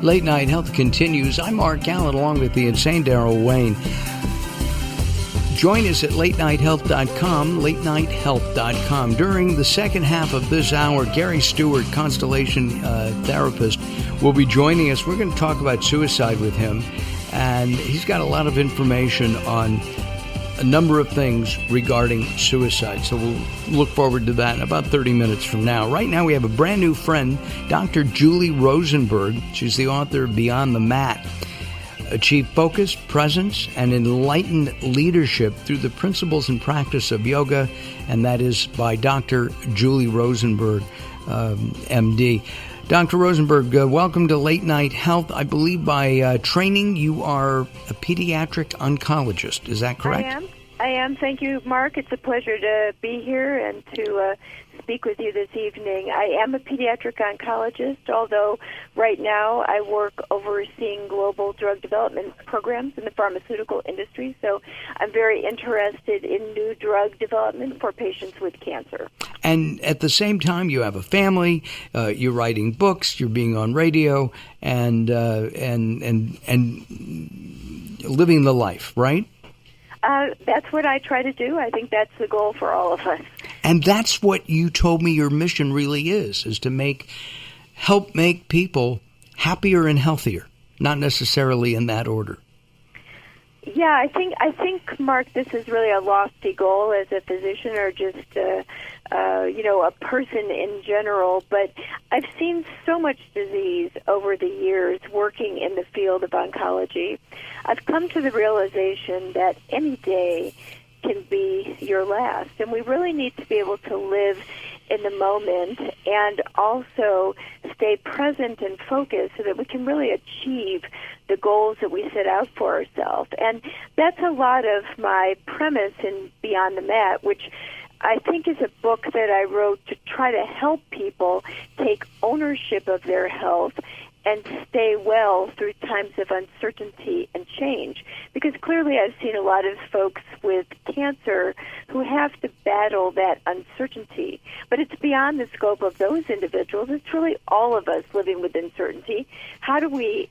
Late Night Health continues. I'm Mark Alyn, along with the insane Daryl Wayne. Join us at latenighthealth.com, latenighthealth.com. During the second half of this hour, Gary Stewart, constellation therapist, will be joining us. We're going to talk about suicide with him, and he's got a lot of information on a number of things regarding suicide. So we'll look forward to that in about 30 minutes from now. Right now, we have a brand new friend, Dr. Julie Rosenberg. She's the author of Beyond the Mat. Achieve focus, presence, and enlightened leadership through the principles and practice of yoga, and that is by Dr. Julie Rosenberg, MD. Dr. Rosenberg, welcome to Late Night Health. I believe by training you are a pediatric oncologist. Is that correct? I am. Thank you, Mark. It's a pleasure to be here and to speak with you this evening. I am a pediatric oncologist, although right now I work overseeing global drug development programs in the pharmaceutical industry, so I'm very interested in new drug development for patients with cancer. And at the same time, you have a family, you're writing books, you're being on radio, and living the life, right? That's what I try to do. I think that's the goal for all of us. And that's what you told me your mission really is to help make people happier and healthier, not necessarily in that order. Yeah, I think, Mark, this is really a lofty goal as a physician or just, a person in general. But I've seen so much disease over the years working in the field of oncology. I've come to the realization that any day can be your last, and we really need to be able to live in the moment and also stay present and focused so that we can really achieve the goals that we set out for ourselves. And that's a lot of my premise in Beyond the Mat, which I think is a book that I wrote to try to help people take ownership of their health and stay well through times of uncertainty and change. Because clearly I've seen a lot of folks with cancer who have to battle that uncertainty. But it's beyond the scope of those individuals. It's really all of us living with uncertainty. How do we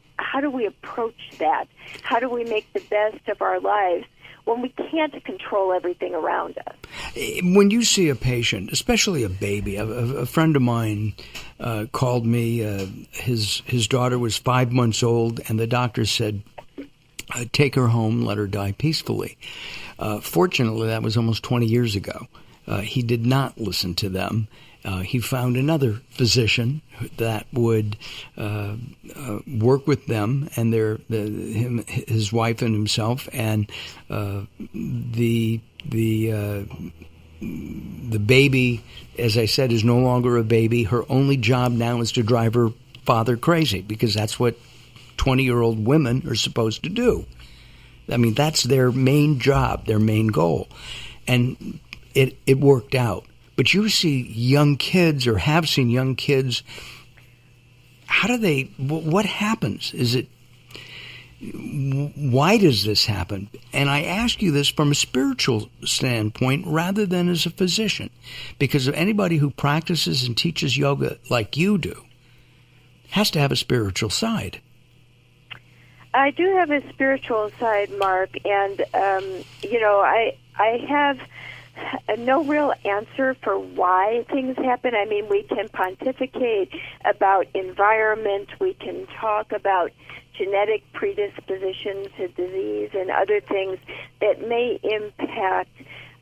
approach that? How do we make the best of our lives when we can't control everything around us? When you see a patient, especially a baby, a friend of mine called me. His daughter was 5 months old, and the doctor said, take her home, let her die peacefully. Fortunately, that was almost 20 years ago. He did not listen to them. He found another physician that would work with them and his wife and himself, and the baby, as I said, is no longer a baby. Her only job now is to drive her father crazy, because that's what 20-year-old women are supposed to do. I mean, that's their main job, their main goal. And it worked out. But you see young kids, or have seen young kids, what happens? Why does this happen? And I ask you this from a spiritual standpoint rather than as a physician, because anybody who practices and teaches yoga like you do has to have a spiritual side. I do have a spiritual side, Mark, and I have no real answer for why things happen. I mean, we can pontificate about environment, we can talk about genetic predispositions to disease and other things that may impact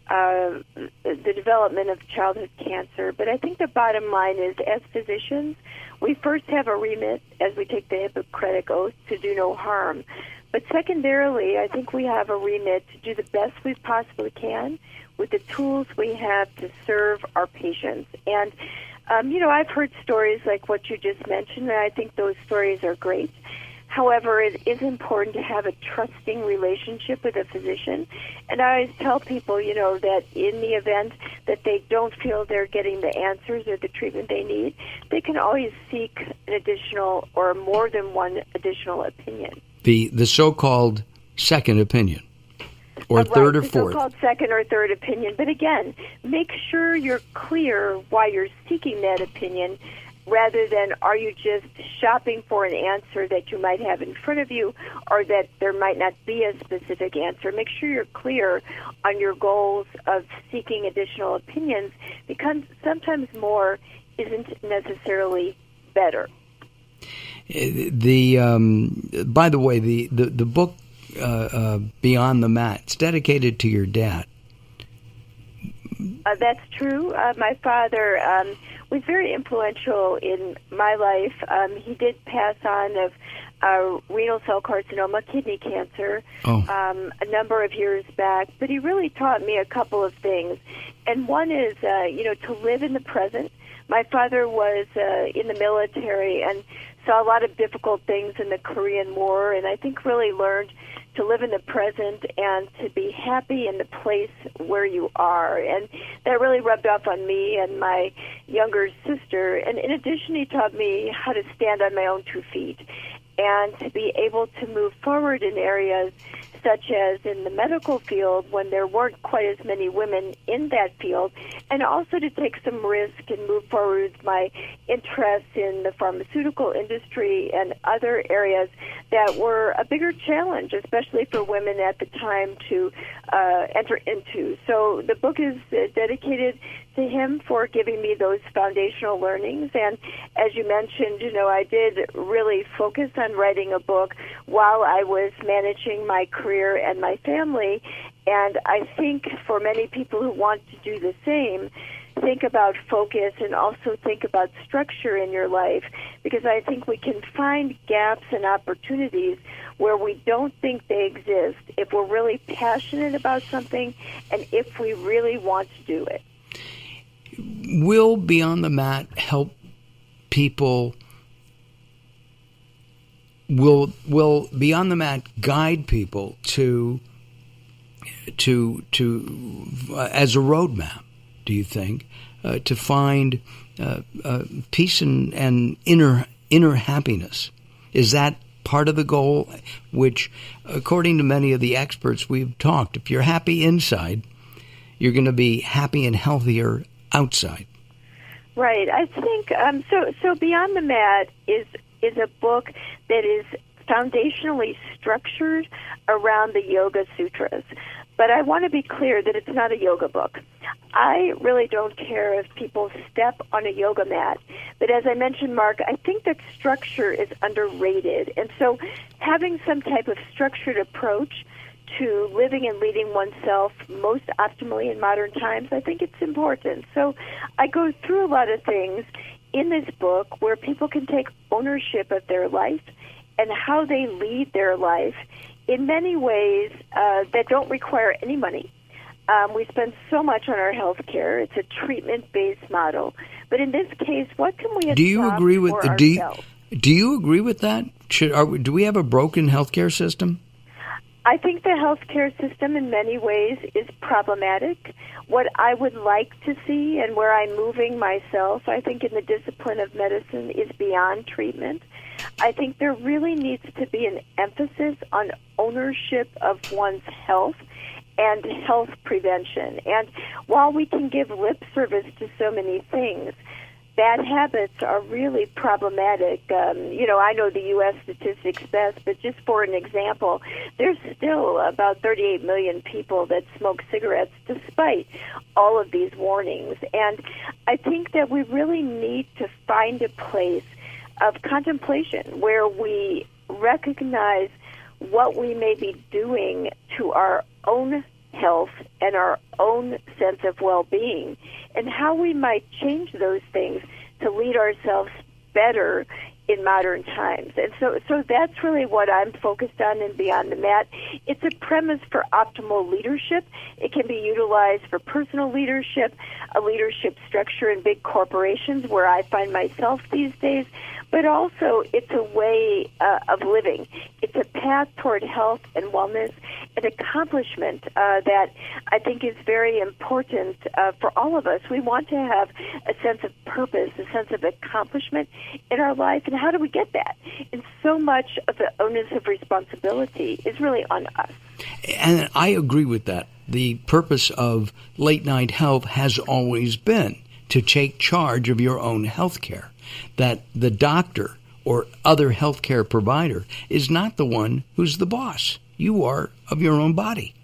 the development of childhood cancer. But I think the bottom line is, as physicians, we first have a remit, as we take the Hippocratic Oath, to do no harm. But secondarily, I think we have a remit to do the best we possibly can with the tools we have to serve our patients. And, I've heard stories like what you just mentioned, and I think those stories are great. However, it is important to have a trusting relationship with a physician. And I always tell people, that in the event that they don't feel they're getting the answers or the treatment they need, they can always seek an additional or more than one additional opinion. The so-called second opinion, or third or fourth. So-called second or third opinion. But again, make sure you're clear why you're seeking that opinion, rather than are you just shopping for an answer that you might have in front of you or that there might not be a specific answer. Make sure you're clear on your goals of seeking additional opinions, because sometimes more isn't necessarily better. By the way, the book Beyond the Mat, it's dedicated to your dad. That's true. My father was very influential in my life. He did pass on of renal cell carcinoma, kidney cancer, a number of years back. But he really taught me a couple of things. And one is, to live in the present. My father was in the military and saw a lot of difficult things in the Korean War, and I think really learned to live in the present and to be happy in the place where you are. And that really rubbed off on me and my younger sister. And in addition, he taught me how to stand on my own 2 feet and to be able to move forward in areas such as in the medical field when there weren't quite as many women in that field, and also to take some risk and move forward with my interests in the pharmaceutical industry and other areas that were a bigger challenge, especially for women at the time to enter into. So the book is dedicated to him for giving me those foundational learnings. And as you mentioned, I did really focus on writing a book while I was managing my career and my family. And I think for many people who want to do the same, think about focus and also think about structure in your life, because I think we can find gaps and opportunities where we don't think they exist if we're really passionate about something and if we really want to do it. Will Beyond the Mat help people? Will Beyond the Mat guide people to as a roadmap, do you think, to find peace and inner happiness? Is that part of the goal, which, according to many of the experts we've talked, if you're happy inside, you're going to be happy and healthier outside? Right. I think so Beyond the Mat is a book that is foundationally structured around the Yoga Sutras. But I want to be clear that it's not a yoga book. I really don't care if people step on a yoga mat. But as I mentioned, Mark, I think that structure is underrated. And so having some type of structured approach to living and leading oneself most optimally in modern times, I think it's important. So I go through a lot of things in this book where people can take ownership of their life and how they lead their life in many ways that don't require any money. We spend so much on our health care. It's a treatment-based model. But in this case, what can we adopt do you agree with for ourselves? Do you agree with that? Do we have a broken healthcare system? I think the healthcare system in many ways is problematic. What I would like to see and where I'm moving myself, I think in the discipline of medicine, is beyond treatment. I think there really needs to be an emphasis on ownership of one's health and health prevention. And while we can give lip service to so many things, bad habits are really problematic. I know the U.S. statistics best, but just for an example, there's still about 38 million people that smoke cigarettes despite all of these warnings. And I think that we really need to find a place of contemplation where we recognize what we may be doing to our own health and our own sense of well-being, and how we might change those things to lead ourselves better in modern times. And so that's really what I'm focused on in Beyond the Mat. It's a premise for optimal leadership. It can be utilized for personal leadership, a leadership structure in big corporations where I find myself these days, but also it's a way of living. It's a path toward health and wellness and accomplishment that I think is very important for all of us. We want to have a sense of purpose, a sense of accomplishment in our life. And how do we get that? And so much of the onus of responsibility is really on us. And I agree with that. The purpose of late night health has always been to take charge of your own health care. that the doctor or other healthcare provider is not the one who's the boss. You are of your own body.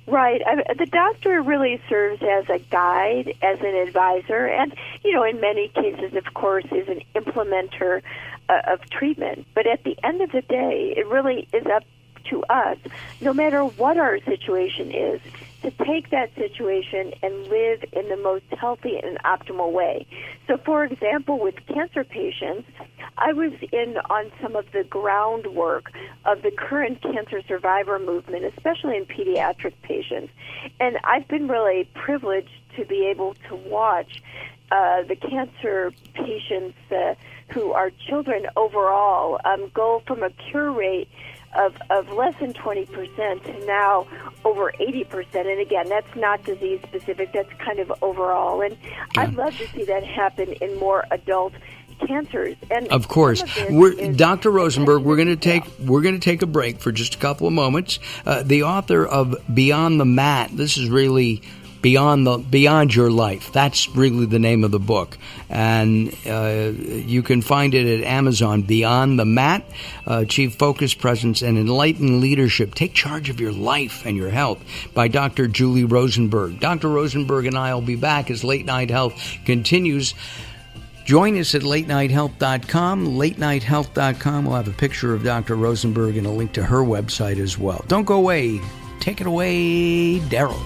Right. The doctor really serves as a guide, as an advisor, and, in many cases, of course, is an implementer of treatment. But at the end of the day, it really is up to us, no matter what our situation is, to take that situation and live in the most healthy and optimal way. So, for example, with cancer patients, I was in on some of the groundwork of the current cancer survivor movement, especially in pediatric patients. And I've been really privileged to be able to watch the cancer patients who are children overall go from a cure rate of less than 20% to now over 80%. And again, that's not disease specific, that's kind of overall. And I'd love to see that happen in more adult cancers. And of course, Dr. Rosenberg, we're going to take a break for just a couple of moments. The author of Beyond the Mat, this is really Beyond Your Life. That's really the name of the book. And you can find it at Amazon. Beyond the Mat, Chief Focus, Presence, and Enlightened Leadership. Take charge of your life and your health by Dr. Julie Rosenberg. Dr. Rosenberg and I will be back as Late Night Health continues. Join us at latenighthealth.com. Latenighthealth.com will have a picture of Dr. Rosenberg and a link to her website as well. Don't go away. Take it away, Daryl.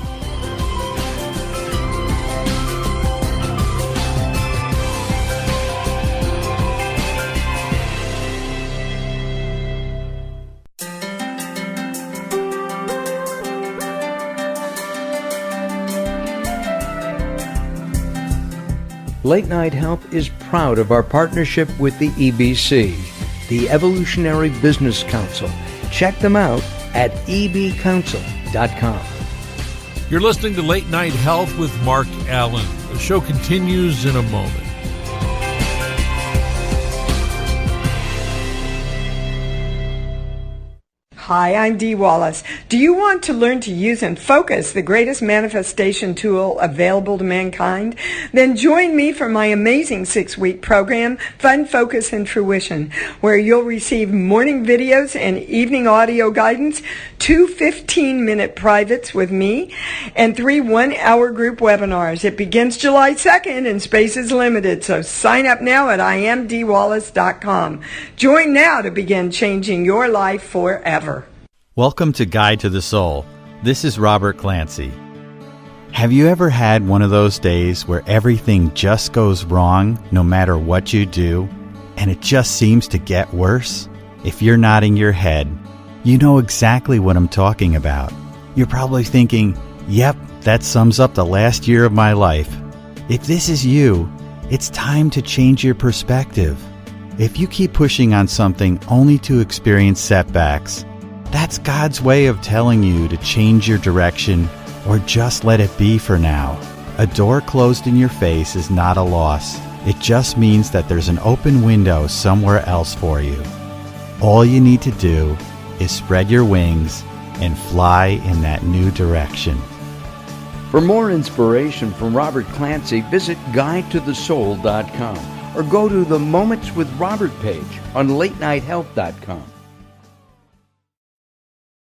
Late Night Health is proud of our partnership with the EBC, the Evolutionary Business Council. Check them out at ebcouncil.com. You're listening to Late Night Health with Mark Alyn. The show continues in a moment. Hi, I'm Dee Wallace. Do you want to learn to use and focus the greatest manifestation tool available to mankind? Then join me for my amazing 6-week program, Fun, Focus, and Fruition, where you'll receive morning videos and evening audio guidance, 2 15-minute privates with me, and 3 one-hour group webinars. It begins July 2nd and space is limited, so sign up now at imdwallace.com. Join now to begin changing your life forever. Welcome to Guide to the Soul. This is Robert Clancy. Have you ever had one of those days where everything just goes wrong no matter what you do, and it just seems to get worse? If you're nodding your head, you know exactly what I'm talking about. You're probably thinking, yep, that sums up the last year of my life. If this is you, it's time to change your perspective. If you keep pushing on something only to experience setbacks, that's God's way of telling you to change your direction or just let it be for now. A door closed in your face is not a loss. It just means that there's an open window somewhere else for you. All you need to do is spread your wings and fly in that new direction. For more inspiration from Robert Clancy, visit guidetothesoul.com or go to the Moments with Robert page on latenighthealth.com.